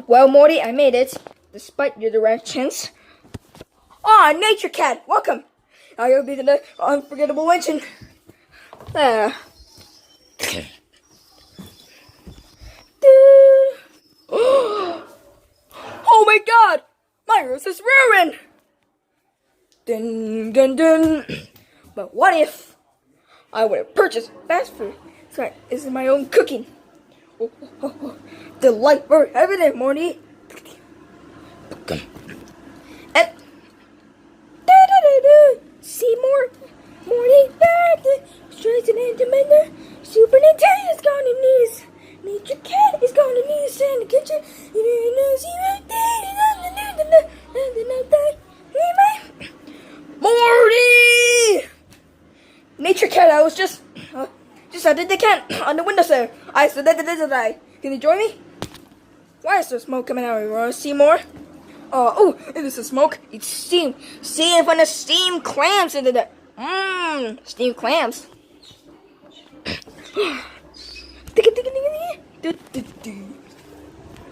Well, Morty, I made it, despite your directions. Ah, Nature Cat, welcome. Now you'll be the unforgettable mention. Ah. Oh my God! My house is ruined. Dun dun dun. But what if I would have purchased fast food? Sorry, this is my own cooking. The light for evident, Morty. And Seymour, Morty, straight to the Commander. Super Nintendo's gone to knees. Nature Cat is going to knees in the kitchen. Morty! Nature Cat, I was just I did the can on the windowsill. I said that. Can you join me? Why is there smoke coming out of here? Seymour? Oh, it is a smoke. It's steam. See if the steam clams into the steam clams.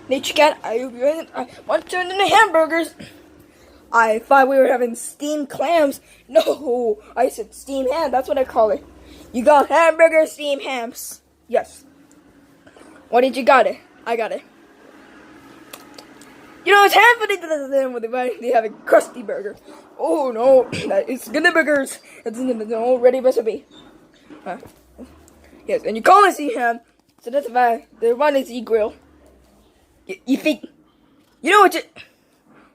Nature Cat, I want to turn into hamburgers. I thought we were having steamed clams. No, I said steamed ham. That's what I call it. You got hamburger steamed hams. Yes. What did you got it? I got it. You know, it's ham for they have a crusty burger. Oh no, it's Gonna Burgers. It's an already recipe. Yes, and you call it steamed ham. So that's why the one is grill. You think? You know what?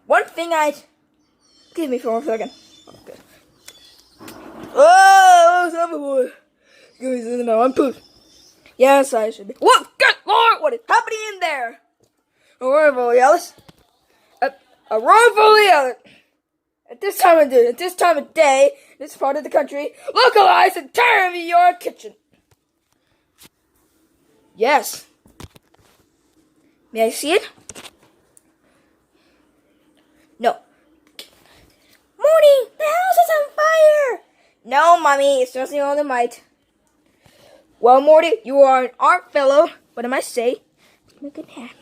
One thing give me for 1 second. Okay. Oh, boy. Give me one poop. Yes, I should be. What? Good Lord, what is happening in there? A room full of yellows. A room full of yellows. At this time of day, this part of the country, localized entirely your kitchen. Yes. May I see it? No. Morty, the house is on fire! No, Mommy, it's just the only might. Well, Morty, you are an art fellow. What am I say? Make a nap.